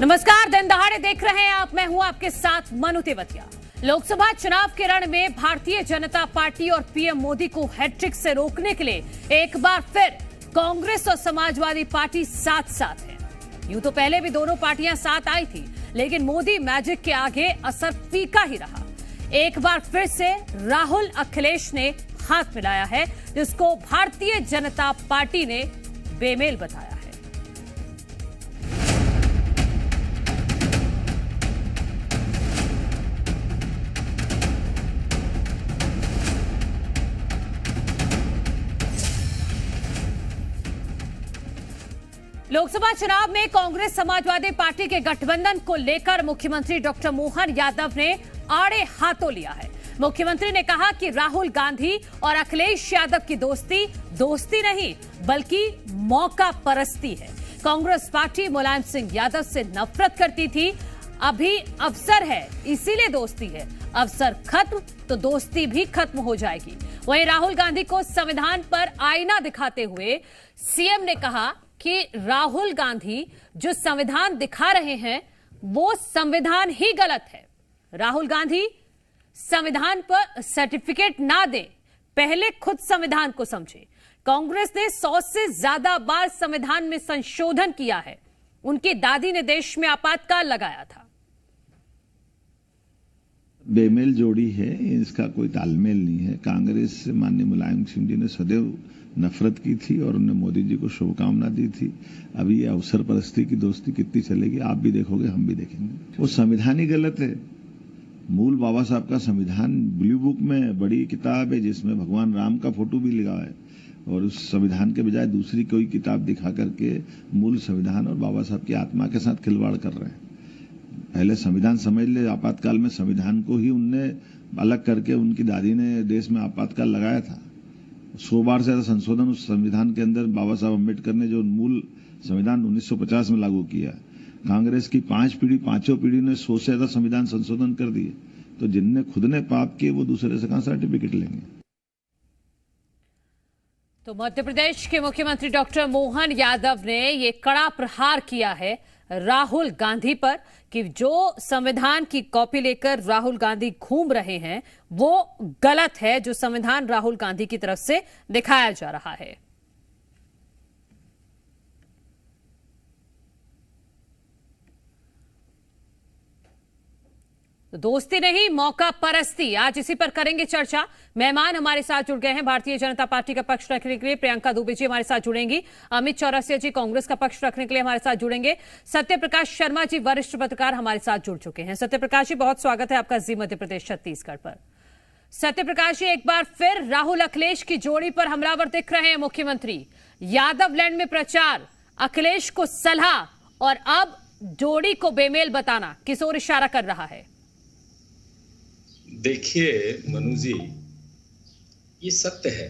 नमस्कार, दिन दहाड़े देख रहे हैं आप। मैं हूं आपके साथ मनु तेवतिया। लोकसभा चुनाव के रण में भारतीय जनता पार्टी और पीएम मोदी को हैट्रिक से रोकने के लिए एक बार फिर कांग्रेस और समाजवादी पार्टी साथ साथ है। यूं तो पहले भी दोनों पार्टियां साथ आई थी, लेकिन मोदी मैजिक के आगे असर फीका ही रहा। एक बार फिर से राहुल अखिलेश ने हाथ मिलाया है, जिसको भारतीय जनता पार्टी ने बेमेल बताया है। लोकसभा चुनाव में कांग्रेस समाजवादी पार्टी के गठबंधन को लेकर मुख्यमंत्री डॉक्टर मोहन यादव ने आड़े हाथों लिया है। मुख्यमंत्री ने कहा कि राहुल गांधी और अखिलेश यादव की दोस्ती नहीं बल्कि मौका परस्ती है। कांग्रेस पार्टी मुलायम सिंह यादव से नफरत करती थी, अभी अवसर है इसीलिए दोस्ती है। अवसर खत्म तो दोस्ती भी खत्म हो जाएगी। वहीं राहुल गांधी को संविधान पर आईना दिखाते हुए सीएम ने कहा कि राहुल गांधी जो संविधान दिखा रहे हैं वो संविधान ही गलत है। राहुल गांधी संविधान पर सर्टिफिकेट ना दे, पहले खुद संविधान को समझे। कांग्रेस ने 100 से ज्यादा बार संविधान में संशोधन किया है। उनकी दादी ने देश में आपातकाल लगाया था। बेमेल जोड़ी है, इसका कोई तालमेल नहीं है। कांग्रेस से माननीय मुलायम सिंह जी ने सदैव नफरत की थी और उन्होंने मोदी जी को शुभकामना दी थी। अभी ये अवसर परस्ती की दोस्ती कितनी चलेगी आप भी देखोगे, हम भी देखेंगे। वो संविधान ही गलत है। मूल बाबा साहब का संविधान ब्लू बुक में बड़ी किताब है, जिसमें भगवान राम का फोटो भी लगा है, और उस संविधान के बजाय दूसरी कोई किताब दिखा करके मूल संविधान और बाबा साहब की आत्मा के साथ खिलवाड़ कर रहे हैं। पहले संविधान समझ ले। आपातकाल में संविधान को ही उनने अलग करके उनकी दादी ने देश में आपातकाल लगाया था। 100 बार से ज्यादा संशोधन उस संविधान के अंदर बाबा साहब अम्बेडकर ने जो मूल संविधान 1950 में लागू किया। कांग्रेस की पांचों पीढ़ी ने 100 से ज्यादा संविधान संशोधन कर दिए। तो जिनने खुद ने पाप किए वो दूसरे से कहां सर्टिफिकेट लेंगे। तो मध्य प्रदेश के मुख्यमंत्री डॉक्टर मोहन यादव ने ये कड़ा प्रहार किया है राहुल गांधी पर कि जो संविधान की कॉपी लेकर राहुल गांधी घूम रहे हैं वो गलत है, जो संविधान राहुल गांधी की तरफ से दिखाया जा रहा है। तो दोस्ती नहीं, मौका परस्ती, आज इसी पर करेंगे चर्चा। मेहमान हमारे साथ जुड़ गए हैं। भारतीय जनता पार्टी का पक्ष रखने के लिए प्रियंका दुबे जी हमारे साथ जुड़ेंगी। अमित चौरसिया जी कांग्रेस का पक्ष रखने के लिए हमारे साथ जुड़ेंगे। सत्य प्रकाश शर्मा जी वरिष्ठ पत्रकार हमारे साथ जुड़ चुके हैं। सत्य प्रकाश जी, बहुत स्वागत है आपका जी मध्य प्रदेश छत्तीसगढ़ पर। सत्य प्रकाश जी, एक बार फिर राहुल अखिलेश की जोड़ी पर हमलावर दिख रहे हैं मुख्यमंत्री। यादव लैंड में प्रचार, अखिलेश को सलाह और अब जोड़ी को बेमेल बताना, किस ओर इशारा कर रहा है? देखिए मनु जी, ये सत्य है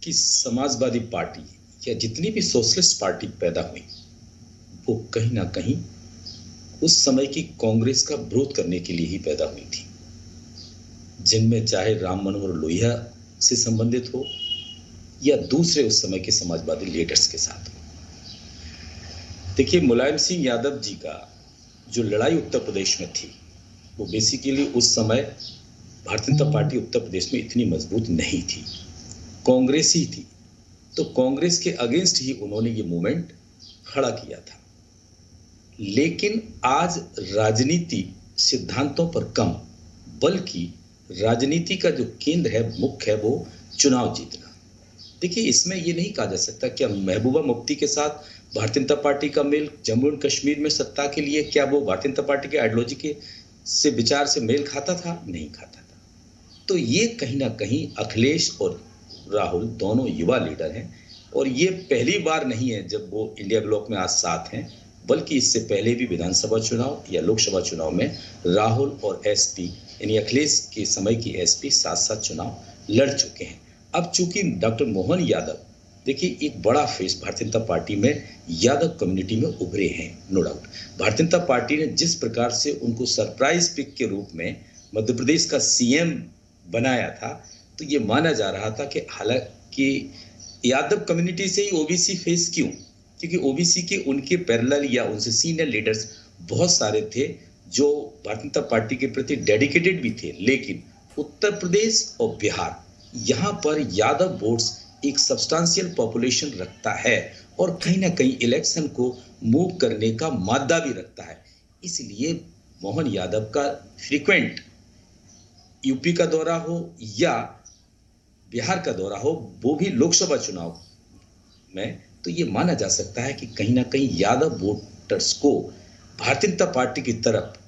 कि समाजवादी पार्टी या जितनी भी सोशलिस्ट पार्टी पैदा हुई वो कहीं ना कहीं उस समय की कांग्रेस का विरोध करने के लिए ही पैदा हुई थी, जिनमें चाहे राम मनोहर लोहिया से संबंधित हो या दूसरे उस समय के समाजवादी लीडर्स के साथ हो। देखिए, मुलायम सिंह यादव जी का जो लड़ाई उत्तर प्रदेश में थी वो बेसिकली उस समय भारतीय जनता पार्टी उत्तर प्रदेश में इतनी मजबूत नहीं थी, कांग्रेस ही थी। तो कांग्रेस के अगेंस्ट ही उन्होंने ये मूवमेंट खड़ा किया था। लेकिन आज राजनीति सिद्धांतों पर कम, बल्कि राजनीति का जो केंद्र है, मुख्य है, वो चुनाव जीतना। देखिए, इसमें ये नहीं कहा जा सकता क्या महबूबा मुफ्ती के साथ भारतीय जनता पार्टी का मेल जम्मू एंड कश्मीर में सत्ता के लिए, क्या वो भारतीय जनता पार्टी के आइडियोलॉजी के से विचार से मेल खाता था? नहीं खाता था। तो ये कहीं ना कहीं अखिलेश और राहुल दोनों युवा लीडर हैं, और ये पहली बार नहीं है जब वो इंडिया ब्लॉक में आज साथ हैं, बल्कि इससे पहले भी विधानसभा चुनाव या लोकसभा चुनाव में राहुल और एसपी यानी अखिलेश के समय की एसपी साथ साथ चुनाव लड़ चुके हैं। अब चूंकि डॉक्टर मोहन यादव, देखिए, एक बड़ा फेस भारतीय जनता पार्टी में यादव कम्युनिटी में उभरे हैं, no doubt. Bharatiya Janata party ने जिस प्रकार से उनको सरप्राइज पिक के रूप में मध्य प्रदेश का सीएम बनाया था, तो ये माना जा रहा था कि हालांकि यादव कम्युनिटी से ही ओबीसी फेस क्यों, क्योंकि ओबीसी के उनके पैरेलल या उनसे सीनियर लीडर्स बहुत सारे थे जो भारतीय जनता पार्टी के प्रति डेडिकेटेड भी थे, लेकिन उत्तर प्रदेश और बिहार यहाँ पर यादव वोट्स एक सब्सटेंशियल पॉपुलेशन रखता है और कहीं ना कहीं इलेक्शन को मूव करने का मादा भी रखता है। इसलिए मोहन यादव का फ्रीक्वेंट यूपी का दौरा हो या बिहार का दौरा हो, वो भी लोकसभा चुनाव में, तो ये माना जा सकता है कि कहीं ना कहीं यादव वोटर्स को भारतीय जनता पार्टी की तरफ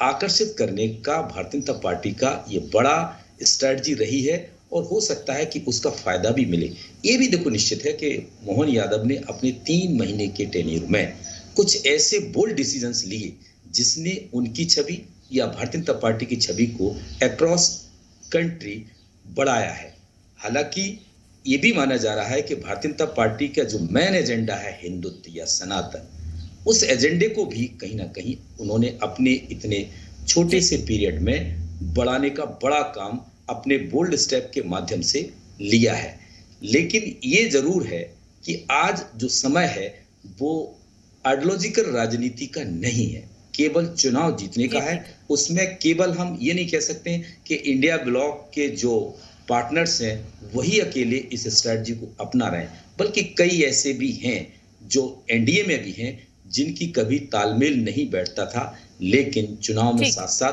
आकर्षित करने का भारतीय जनता पार्टी का ये बड़ा स्ट्रैटेजी रही है और हो सकता है कि उसका फायदा भी मिले। ये भी देखो निश्चित है कि मोहन यादव ने अपने 3 महीने के टेन्यूर में कुछ ऐसे बोल्ड डिसीजंस लिए जिसने उनकी छवि या भारतीय जनता पार्टी की छवि को अक्रॉस कंट्री बढ़ाया है। हालांकि ये भी माना जा रहा है कि भारतीय जनता पार्टी का जो मेन एजेंडा है हिंदुत्व या सनातन, उस एजेंडे को भी कहीं ना कहीं उन्होंने अपने इतने छोटे से पीरियड में बढ़ाने का बड़ा काम अपने बोल्ड स्टेप के माध्यम से लिया है। लेकिन ये जरूर है कि आज जो समय है वो आइडियोलॉजिकल राजनीति का नहीं है, केवल चुनाव जीतने का है। उसमें केवल हम ये नहीं कह सकते कि इंडिया ब्लॉक के जो पार्टनर्स हैं वही अकेले इस स्ट्रैटेजी को अपना रहे हैं, बल्कि कई ऐसे भी हैं जो एनडीए में भी हैं जिनकी कभी तालमेल नहीं बैठता था, लेकिन चुनाव में साथ साथ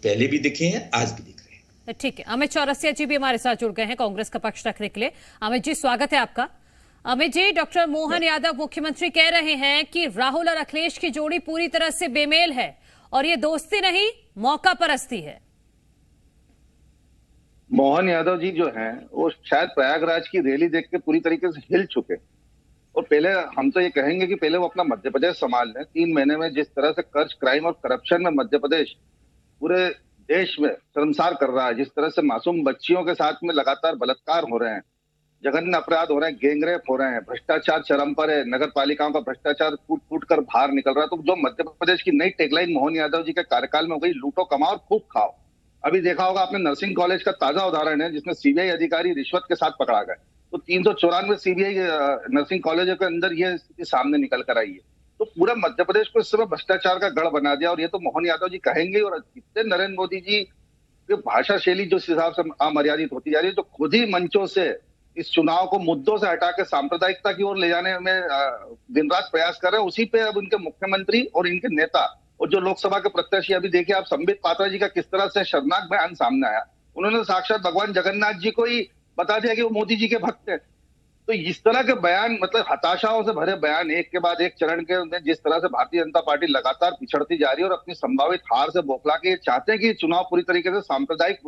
पहले भी दिखे हैं, आज भी दिख रहे हैं। ठीक है, अमित चौरसिया जी भी हमारे साथ जुड़ गए हैं कांग्रेस का पक्ष रखने के लिए। अमित जी, स्वागत है आपका। अमित जी, डॉक्टर मोहन यादव मुख्यमंत्री कह रहे हैं कि राहुल और अखिलेश की जोड़ी पूरी तरह से बेमेल है और ये दोस्ती नहीं मौका परस्ती है। मोहन यादव जी जो हैं वो शायद प्रयागराज की रैली देख के पूरी तरीके से हिल चुके, और पहले हम तो ये कहेंगे कि पहले वो अपना मध्य प्रदेश संभाल लें। 3 महीने में जिस तरह से कर्ज, क्राइम और करप्शन में मध्य प्रदेश पूरे देश में शर्मसार कर रहा है, जिस तरह से मासूम बच्चियों के साथ में लगातार बलात्कार हो रहे हैं, जघन्य अपराध हो रहे हैं, गैंगरेप हो रहे हैं, भ्रष्टाचार चरम पर है, नगर पालिकाओं का भ्रष्टाचार फूट फूट कर बाहर निकल रहा है। तो जो मध्य प्रदेश की नई टैगलाइन मोहन यादव जी के कार्यकाल में हो गई, लूटो कमाओ और खूब खाओ। अभी देखा होगा आपने, नर्सिंग कॉलेज का ताजा उदाहरण है जिसमें सीबीआई अधिकारी रिश्वत के साथ पकड़ा गए। तो 394 सीबीआई नर्सिंग कॉलेजों के अंदर ये स्थिति सामने निकल कर आई है। तो पूरा मध्य प्रदेश को इस समय भ्रष्टाचार का गढ़ बना दिया, और ये तो मोहन यादव जी कहेंगे। और कितने नरेंद्र मोदी जी की भाषा शैली जो हिसाब से अमर्यादित होती जा रही है, तो खुद ही मंचों से इस चुनाव को मुद्दों से हटा के सांप्रदायिकता की ओर ले जाने में दिन रात प्रयास कर रहे हैं। उसी पे अब उनके मुख्यमंत्री और इनके नेता और जो लोकसभा के प्रत्याशी, अभी देखिए आप संबित पात्रा जी का किस तरह से शर्मनाक बयान सामने आया। उन्होंने साक्षात भगवान जगन्नाथ जी को ही बता दिया कि वो मोदी जी के भक्त हैं। तो इस तरह के बयान, मतलब हताशाओं से भरे बयान, एक के बाद एक चरण के, जिस तरह से भारतीय जनता पार्टी लगातार पिछड़ती जा रही है और अपनी संभावित हार से बौखला के चाहते हैं कि चुनाव पूरी तरीके से सांप्रदायिक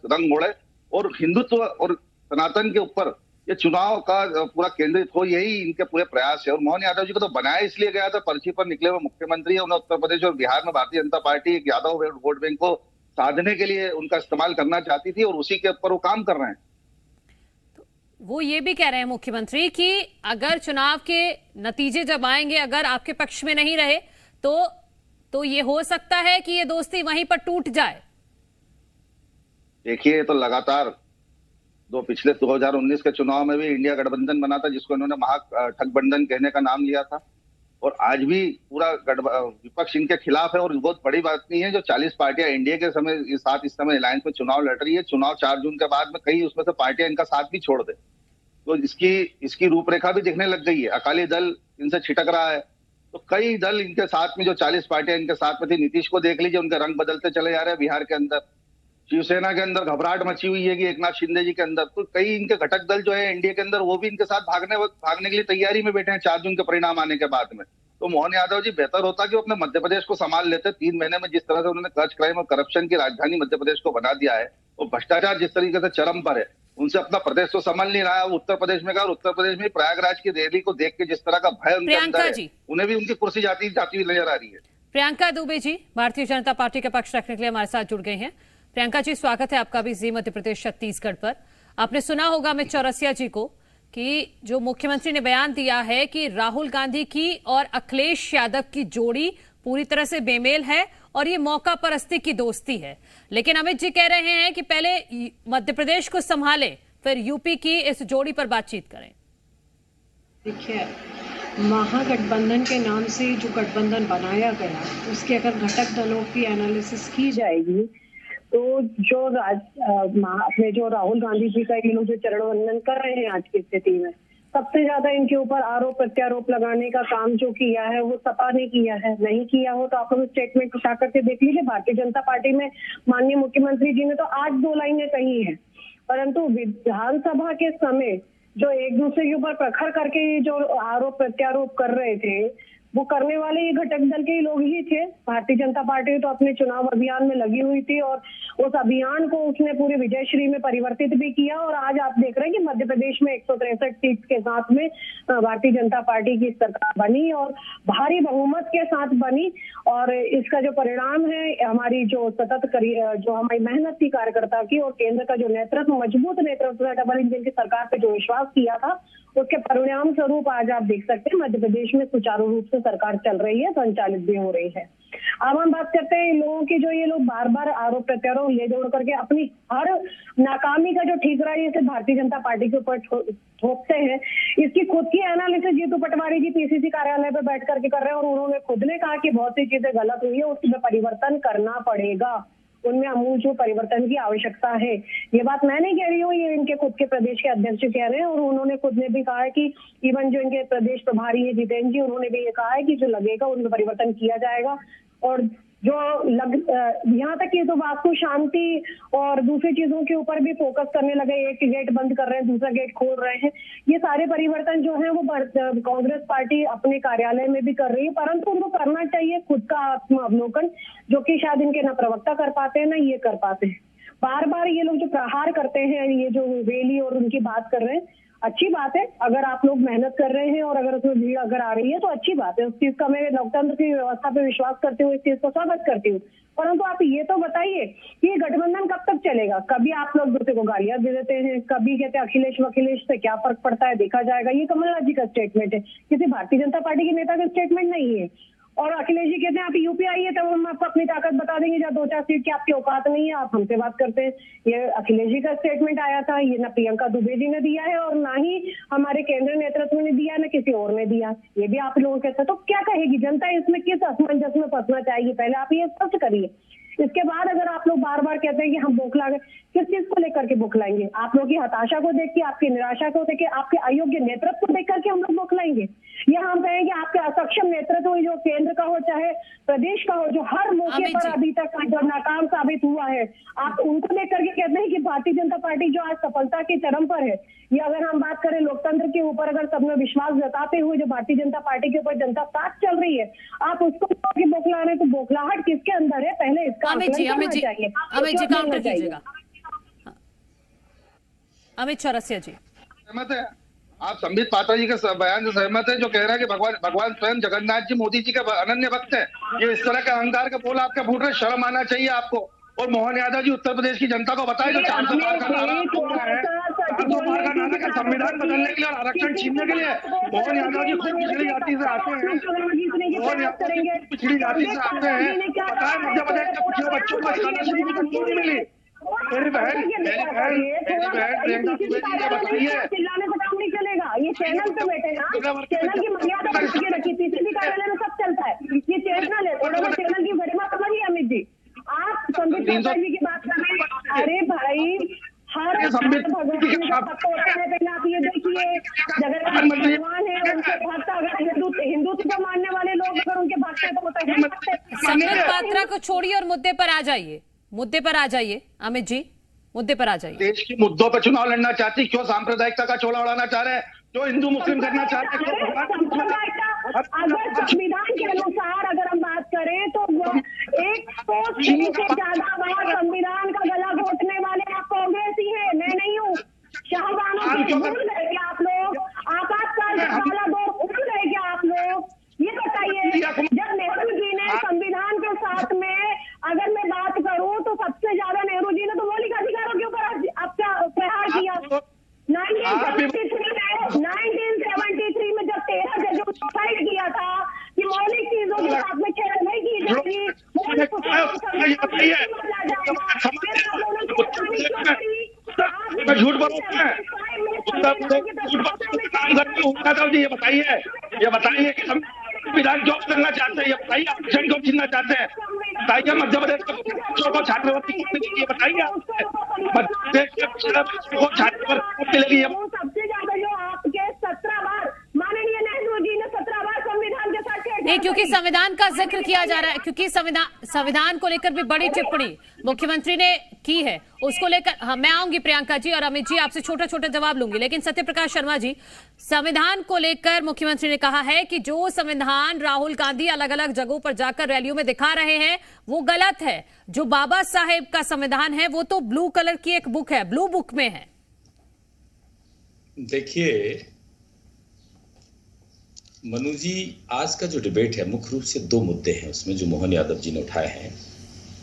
रंग मोड़े और हिंदुत्व और सनातन के ऊपर ये चुनाव का पूरा केंद्रित हो, यही इनके पूरे प्रयास है। और मोहन यादव जी को तो बनाया इसलिए गया था, पर्ची पर निकले हुए मुख्यमंत्री है, उन्हें उत्तर प्रदेश और बिहार में भारतीय जनता पार्टी एक यादव वोट बैंक को साधने के लिए उनका इस्तेमाल करना चाहती थी, और उसी के ऊपर वो काम कर रहे हैं। वो ये भी कह रहे हैं मुख्यमंत्री कि अगर चुनाव के नतीजे जब आएंगे, अगर आपके पक्ष में नहीं रहे तो ये हो सकता है कि ये दोस्ती वहीं पर टूट जाए। देखिए, तो लगातार पिछले 2019 के चुनाव में भी इंडिया गठबंधन बना था, जिसको इन्होंने महागठबंधन कहने का नाम लिया था, और आज भी पूरा विपक्ष इनके खिलाफ है। और बहुत बड़ी बात नहीं है, जो 40 पार्टियां इंडिया के साथ इस समय अलायंस में चुनाव लड़ रही है, चुनाव 4 जून के बाद में कई उसमें से पार्टियां इनका साथ भी छोड़ दे, तो इसकी रूपरेखा भी दिखने लग गई है। अकाली दल इनसे छिटक रहा है, तो कई दल इनके साथ में, जो 40 पार्टियां इनके साथ में थी, नीतीश को देख लीजिए, उनके रंग बदलते चले जा रहे हैं। बिहार के अंदर शिवसेना के अंदर घबराहट मची हुई है कि एकनाथ शिंदे जी के अंदर, तो कई इनके घटक दल जो है एनडीए के अंदर, वो भी इनके साथ भागने के लिए तैयारी में बैठे हैं 4 जून के परिणाम आने के बाद में। तो मोहन यादव जी बेहतर होता कि वो अपने मध्य प्रदेश को संभाल लेते। 3 महीने में जिस तरह से उन्होंने कर्ज, क्राइम और करप्शन की राजधानी मध्य प्रदेश को बना दिया है, और भ्रष्टाचार जिस तरीके से चरम पर है, उनसे अपना प्रदेश तो संभाल नहीं रहा है। उत्तर प्रदेश में का, और उत्तर प्रदेश में प्रयागराज की रैली को देख के जिस तरह का भय उनके अंदर है, उन्हें भी उनकी कुर्सी जाती हुई नजर आ रही है। प्रियंका दुबे जी भारतीय जनता पार्टी के पक्ष रखने के लिए हमारे साथ जुड़ गए हैं। प्रियंका जी, स्वागत है आपका भी जी मध्य प्रदेश छत्तीसगढ़ पर। आपने सुना होगा अमित चौरसिया जी को कि जो मुख्यमंत्री ने बयान दिया है कि राहुल गांधी की और अखिलेश यादव की जोड़ी पूरी तरह से बेमेल है और ये मौका परस्ती की दोस्ती है। लेकिन अमित जी कह रहे हैं कि पहले मध्य प्रदेश को संभाले, फिर यूपी की इस जोड़ी पर बातचीत करें। देखिए, महागठबंधन के नाम से जो गठबंधन बनाया गया, उसके अगर घटक दलों की एनालिसिस की जाएगी तो अपने जो राहुल गांधी जी का ये लोग जो चरण वंदन कर रहे हैं आज की स्थिति में, सबसे ज्यादा इनके ऊपर आरोप प्रत्यारोप लगाने का काम जो किया है वो सपा ने किया है। नहीं किया हो तो आप लोग स्टेटमेंट उठा करके देख लीजिए। भारतीय जनता पार्टी में माननीय मुख्यमंत्री जी ने तो 8-2 लाइनें कही है, परंतु विधानसभा के समय जो एक दूसरे के ऊपर प्रखर करके जो आरोप प्रत्यारोप कर रहे थे, वो करने वाले ये घटक दल के ही लोग ही थे। भारतीय जनता पार्टी तो अपने चुनाव अभियान में लगी हुई थी और उस अभियान को उसने पूरे विजयश्री में परिवर्तित भी किया। और आज आप देख रहे हैं कि मध्य प्रदेश में 163 सीट के साथ में भारतीय जनता पार्टी की सरकार बनी और भारी बहुमत के साथ बनी। और इसका जो परिणाम है, हमारी जो जो हमारी मेहनत थी कार्यकर्ता की और केंद्र का जो नेतृत्व, मजबूत नेतृत्व, डबल इंजन की सरकार पे जो विश्वास किया था, उसके परिणाम स्वरूप आज आप देख सकते हैं मध्य प्रदेश में सुचारू रूप से सरकार चल रही है, संचालित भी हो रही है। अब हम बात करते हैं इन लोगों की, जो ये लोग बार बार आरोप प्रत्यारोप ले जोड़ करके अपनी हर नाकामी का जो ठीकरा है इसे भारतीय जनता पार्टी के ऊपर थोपते हैं। इसकी खुद की एनालिसिस जीतू पटवारी जी पीसीसी कार्यालय पे बैठ करके कर रहे हैं और उन्होंने खुद ने कहा कि बहुत सी चीजें गलत हुई है, उसमें परिवर्तन करना पड़ेगा, उनमें अमूल जो परिवर्तन की आवश्यकता है। ये बात मैं नहीं कह रही हूँ, ये इनके खुद के प्रदेश के अध्यक्ष कह रहे हैं और उन्होंने खुद ने भी कहा है कि इवन जो इनके प्रदेश प्रभारी है जितेंद्र जी, उन्होंने भी ये कहा है कि जो लगेगा उनमें परिवर्तन किया जाएगा। और जो यहाँ तक ये तो वास्तु शांति और दूसरी चीजों के ऊपर भी फोकस करने लगे, एक गेट बंद कर रहे हैं, दूसरा गेट खोल रहे हैं। ये सारे परिवर्तन जो है वो कांग्रेस पार्टी अपने कार्यालय में भी कर रही है, परंतु उनको करना चाहिए खुद का आत्म अवलोकन, जो कि शायद इनके न प्रवक्ता कर पाते हैं न ये कर पाते हैं। बार बार ये लोग जो प्रहार करते हैं, ये जो रैली और उनकी बात कर रहे हैं, अच्छी बात है। अगर आप लोग मेहनत कर रहे हैं और अगर उसमें भीड़ अगर आ रही है तो अच्छी बात है। उस चीज का मैं लोकतंत्र की व्यवस्था पे विश्वास करते हुए इस चीज को स्वागत करती हूँ, परंतु आप ये तो बताइए कि ये गठबंधन कब तक चलेगा? कभी आप लोग दूसरे को गालियां दे देते हैं, कभी कहते हैं अखिलेश से क्या फर्क पड़ता है, देखा जाएगा। ये कमलनाथ जी का स्टेटमेंट है, किसी भारतीय जनता पार्टी के नेता का स्टेटमेंट नहीं है। और अखिलेश जी कहते हैं आप यूपी आइए तब हम आपको अपनी ताकत बता देंगे, जहाँ 2-4 सीट की आपकी औकात नहीं है आप हमसे बात करते हैं। ये अखिलेश जी का स्टेटमेंट आया था, ये ना प्रियंका दुबे जी ने दिया है और ना ही हमारे केंद्रीय नेतृत्व ने दिया, ना किसी और ने दिया। ये भी आप लोगों के साथ, तो क्या कहेगी जनता? इसमें किस असमंजस में फंसना चाहेगी? पहले आप ये स्पष्ट करिए। इसके बाद अगर आप लोग बार बार कहते हैं कि हम बौखला गए, किस चीज को लेकर के बौखलाएंगे? आप लोग की हताशा को देख के, आपकी निराशा को देख के, आपके अयोग्य नेतृत्व को देख करके हम लोग बौखलाएंगे? या हम कहेंगे आपके असक्षम नेतृत्व जो केंद्र का हो चाहे प्रदेश का हो, जो हर मौके पर अभी तक जो नाकाम साबित हुआ है, आप उनको देख करके कहते हैं कि भारतीय जनता पार्टी जो आज सफलता के चरम पर है। या अगर हम बात करें लोकतंत्र के ऊपर, अगर सबने विश्वास जताते हुए जो भारतीय जनता पार्टी के ऊपर जनता साथ चल रही है, आप उसको बौखला रहे हैं, तो बौखलाहट किसके अंदर है? पहले इसका अमित जी काउंटर कीजिएगा। अमित चौरसिया जी सहमत है? आप संबित पात्रा जी के बयान से सहमत है जो कह रहा है कि भगवान स्वयं जगन्नाथ जी मोदी जी का अनन्य भक्त है? ये इस तरह के अहंकार के बोल आपके फूट रहे, शर्म आना चाहिए आपको। और मोहन यादव जी उत्तर प्रदेश की जनता को बताए जो 400 पार का नारा है, 400 पार का नारा का संविधान बदलने के लिए और आरक्षण छीनने के लिए मोहन यादव जी खुद पिछड़ी जाति से आते हैं। मोहन यादव जी पिछड़ी जाति से आते हैं, पता है मध्य प्रदेश के पिछड़े बच्चों को स्कॉलरशिप की मंजूरी नहीं मिली। मेरी बहन प्रियंका दुबे जी ये बताइए, चिल्लाने से काम नहीं चलेगा। ये चैनल पे बैठे ना, चैनल की मर्यादा रखी, पीसीसी कार्यालय में सब चलता है, ये चैनल है, थोड़ा बहुत चैनल की गरिमा समझिए। अमित जी आप संबित पात्रा जी की बात कर रहे हैं, अरे भाई हर भगवान का भक्त होता है। पहले आप ये देखिए, जगन्नाथ भगवान है, उनके भक्त अगर हिंदुत्व को मानने वाले लोग अगर उनके भक्त है तो होता है। संबित पात्रा को छोड़िए और मुद्दे पर आ जाइए, मुद्दे पर आ जाइए। अमित जी मुद्दे पर आ जाइए। देश के मुद्दों पर चुनाव लड़ना चाहती, क्यों सांप्रदायिकता का चोला उड़ाना चाह रहे हैं, जो हिंदू मुस्लिम करना चाहते हैं? अगर संविधान के अनुसार अगर हम बात करें तो 100 से ज्यादा बार संविधान का गला घोटने वाले आप कांग्रेस ही है, मैं नहीं हूँ। शाहजहानों की भूल गए क्या आप लोग? आपातकाल वाला दो भूल गए क्या आप लोग? ये बताइए, जब नेहरू जी ने संविधान के साथ में अगर मैं बात करूं तो सबसे ज्यादा नेहरू जी ने तो मौलिक अधिकारों के ऊपर आपका प्रहार किया। 1973 में जब 13 जजों ने डिसाइड किया था कि मौलिक चीजों के साथ में छेड़ नहीं की जाएगी, झूठ बोलते हैं। जी ये बताइए कि संविधान क्यों करना चाहते हैं, ये बताइए आरक्षण क्यों छीनना चाहते हैं, बताइए मध्य प्रदेश के बच्चों को छात्रवृत्ति ये बताइए, मध्य प्रदेश को छात्रवृत्ति मिलेगी। सबसे ज्यादा जो आपके 17 बार माननीय नेहरू जी ने 17 बार संविधान के साथ नहीं, क्योंकि संविधान का जिक्र किया जा रहा है, क्योंकि संविधान को लेकर भी बड़ी टिप्पणी मुख्यमंत्री ने की है, उसको लेकर हाँ, मैं आऊंगी प्रियंका जी और अमित जी, आपसे छोटा छोटा जवाब लूंगी, लेकिन सत्य प्रकाश शर्मा जी, संविधान को लेकर मुख्यमंत्री ने कहा है कि जो संविधान राहुल गांधी अलग अलग जगहों पर जाकर रैलियों में दिखा रहे हैं वो गलत है। जो बाबा साहेब का संविधान है वो तो ब्लू कलर की एक बुक है, ब्लू बुक में है। देखिए मनु जी, आज का जो डिबेट है मुख्य रूप से दो मुद्दे हैं उसमें जो मोहन यादव जी ने उठाए हैं।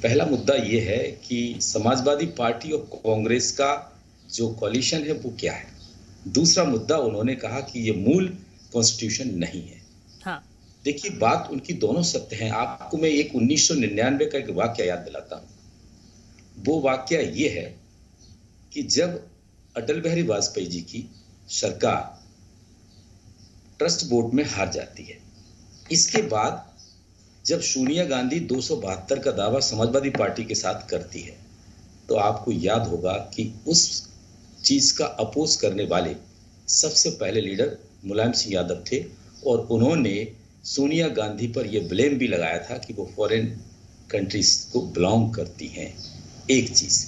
पहला मुद्दा ये है कि समाजवादी पार्टी और कांग्रेस का जो कोalition है वो क्या है। दूसरा मुद्दा उन्होंने कहा कि ये मूल कॉन्स्टिट्यूशन नहीं है। हाँ। देखिए बात उनकी दोनों सत्य है। आपको मैं एक 1999 का एक वाक्य याद दिलाता हूँ। वो वाक्य ये है कि जब अटल बिहारी वाजपेयी जी की सरकार ट्रस्ट बोर्ड में हार जाती है, इसके बाद जब सोनिया गांधी 272 का दावा समाजवादी पार्टी के साथ करती है, तो आपको याद होगा कि उस चीज का अपोज करने वाले सबसे पहले लीडर मुलायम सिंह यादव थे और उन्होंने सोनिया गांधी पर यह ब्लेम भी लगाया था कि वो फॉरेन कंट्रीज को बिलोंग करती हैं। एक चीज।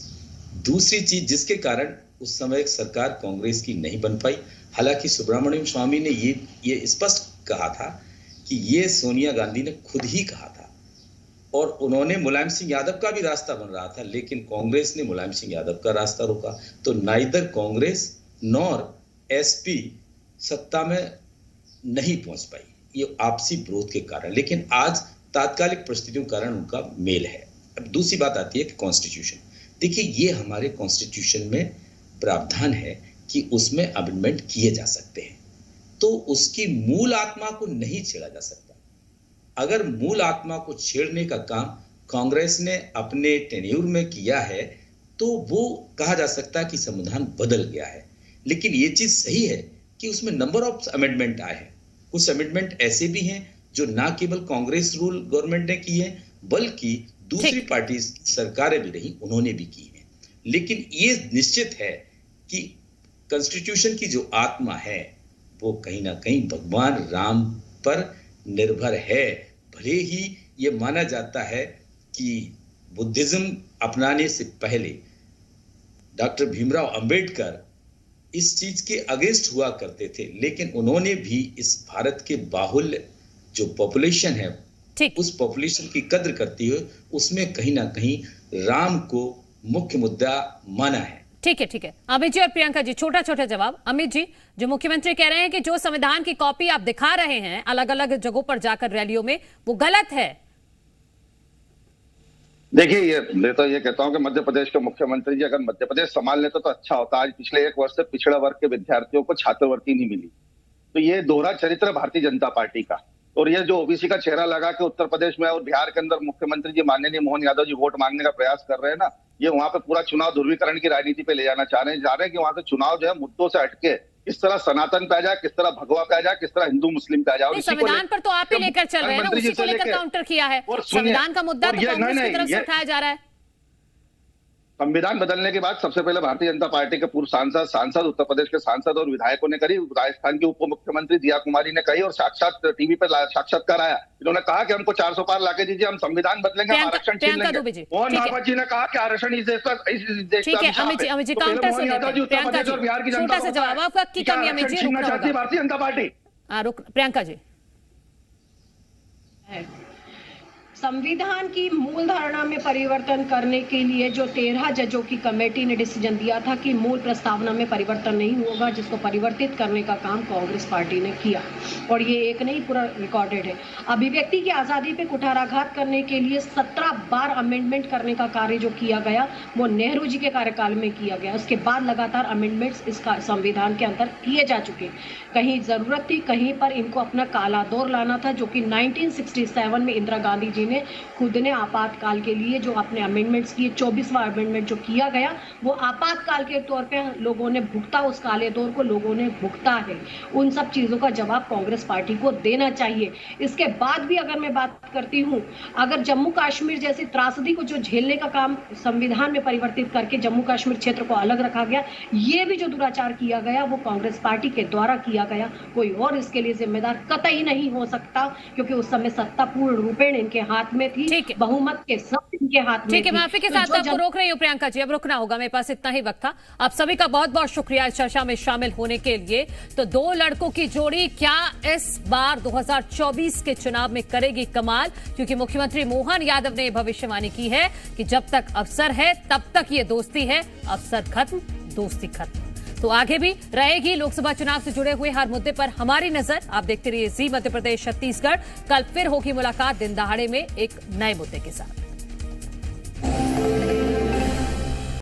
दूसरी चीज जिसके कारण उस समय एक सरकार कांग्रेस की नहीं बन पाई, हालांकि सुब्रमण्यम स्वामी ने ये स्पष्ट कहा था कि ये सोनिया गांधी ने खुद ही कहा था और उन्होंने मुलायम सिंह यादव का भी रास्ता बन रहा था, लेकिन कांग्रेस ने मुलायम सिंह यादव का रास्ता रोका। तो नाइदर कांग्रेस नॉर एसपी सत्ता में नहीं पहुंच पाई, ये आपसी विरोध के कारण। लेकिन आज तात्कालिक परिस्थितियों के कारण उनका मेल है। अब दूसरी बात आती है कि कॉन्स्टिट्यूशन। देखिए ये हमारे कॉन्स्टिट्यूशन में प्रावधान है कि उसमें अमेंडमेंट किए जा सकते हैं, तो उसकी मूल आत्मा को नहीं छेड़ा जा सकता। अगर मूल आत्मा को छेड़ने का काम कांग्रेस ने अपने टेन्यूर में किया है तो वो कहा जा सकता है कि संविधान बदल गया है। लेकिन ये चीज सही है कि उसमें नंबर ऑफ अमेंडमेंट आए हैं। कुछ अमेंडमेंट ऐसे भी हैं जो ना केवल कांग्रेस रूल गवर्नमेंट ने की है बल्कि दूसरी पार्टी सरकारें भी रही उन्होंने भी की है। लेकिन ये निश्चित है कि कॉन्स्टिट्यूशन की जो आत्मा है वो कहीं ना कहीं भगवान राम पर निर्भर है। भले ही ये माना जाता है कि बुद्धिज्म अपनाने से पहले डॉक्टर भीमराव अंबेडकर इस चीज के अगेंस्ट हुआ करते थे, लेकिन उन्होंने भी इस भारत के बाहुल्य जो पॉपुलेशन है उस पॉपुलेशन की कद्र करती हुए उसमें कहीं ना कहीं राम को मुख्य मुद्दा माना है। ठीक है अमित जी और प्रियंका जी, छोटा छोटा जवाब। अमित जी, जो मुख्यमंत्री कह रहे हैं कि जो संविधान की कॉपी आप दिखा रहे हैं अलग अलग जगहों पर जाकर रैलियों में, वो गलत है। देखिए मैं तो ये कहता हूं कि मध्य प्रदेश के मुख्यमंत्री जी अगर मध्य प्रदेश संभाल लेते तो अच्छा होता। आज पिछले 1 वर्ष से पिछड़ा वर्ग के विद्यार्थियों को छात्रवृत्ति नहीं मिली, तो ये दोहरा चरित्र भारतीय जनता पार्टी का। और ये जो ओबीसी का चेहरा लगा के उत्तर प्रदेश में और बिहार के अंदर मुख्यमंत्री जी माननीय मोहन यादव जी वोट मांगने का प्रयास कर रहे हैं ना, ये वहां पे पूरा चुनाव ध्रुवीकरण की राजनीति पे ले जाना चाह रहे हैं कि वहां से चुनाव जो है मुद्दों से हटके किस तरह सनातन पे आ जाए, किस तरह भगवा पे आ जाए, किस तरह हिंदू मुस्लिम पे आ जाए। संविधान पर तो आप ही लेकर चल रहे हैं ना, उसी को लेकर काउंटर किया है। संविधान का मुद्दा तो कांग्रेस की तरफ से उठाया जा रहा है। संविधान बदलने के बाद सबसे पहले भारतीय जनता पार्टी के पूर्व सांसद उत्तर प्रदेश के सांसद और विधायकों ने करी, राजस्थान की उप मुख्यमंत्री दिया कुमारी ने कही और साक्षात टीवी पर साक्षात्कार आया। इन्होंने कहा कि हमको 400 पार लाके दीजिए, हम संविधान बदलेंगे, हम आरक्षण छीन लेंगे। मोहन भागवत जी ने कहा कि आरक्षण इस देश का अमित जी काउंटर से छोटा सा जवाब आपका की कमी अमित जी छीनना चाहती है भारतीय जनता पार्टी। प्रियंका जी, संविधान की मूल धारणा में परिवर्तन करने के लिए जो 13 जजों की कमेटी ने डिसीजन दिया था कि मूल प्रस्तावना में परिवर्तन नहीं होगा, जिसको परिवर्तित करने का काम कांग्रेस पार्टी ने किया और ये एक नहीं पूरा रिकॉर्डेड है। अभिव्यक्ति की आजादी पे कुठाराघात करने के लिए 17 बार अमेंडमेंट करने का कार्य जो किया गया वो नेहरू जी के कार्यकाल में किया गया। उसके बाद लगातार अमेंडमेंट्स इस संविधान के अंदर किए जा चुके। कहीं जरूरत थी, कहीं पर इनको अपना काला दौर लाना था, जो कि 1967 में इंदिरा गांधी जी ने खुद ने आपातकाल के लिए जो अपने अमेंडमेंट्स किए, 24वां अमेंडमेंट जो किया गया वो आपातकाल के तौर पे लोगों ने भुगता, उस काले दौर को लोगों ने भुगता है। उन सब चीजों का जवाब कांग्रेस पार्टी को देना चाहिए। इसके बाद भी अगर मैं बात करती हूँ, अगर जम्मू कश्मीर जैसी त्रासदी को जो झेलने का काम संविधान में परिवर्तित करके जम्मू कश्मीर क्षेत्र को अलग रखा गया, ये भी जो दुराचार किया गया वो कांग्रेस पार्टी के द्वारा किया गया। कोई और इसके लिए जिम्मेदार कतई नहीं हो सकता, क्योंकि उस समय सत्ता पूर्ण रूपेण इनके हाथ में थी, बहुमत के सब इनके हाथ में। ठीक है, माफी के साथ आपको रोक रही हूँ प्रियंका जी, अब रुकना होगा, मेरे पास इतना ही वक्त था। आप सभी का बहुत बहुत शुक्रिया इस चर्चा में शामिल होने के लिए। तो दो लड़कों की जोड़ी क्या इस बार 2024 के चुनाव में करेगी कमाल, क्योंकि मुख्यमंत्री मोहन यादव ने भविष्यवाणी की है कि जब तक अवसर है तब तक ये दोस्ती है, अवसर खत्म दोस्ती खत्म। तो आगे भी रहेगी लोकसभा चुनाव से जुड़े हुए हर मुद्दे पर हमारी नजर। आप देखते रहिए जी मध्य प्रदेश छत्तीसगढ़। कल फिर होगी मुलाकात दिन दहाड़े में एक नए मुद्दे के साथ।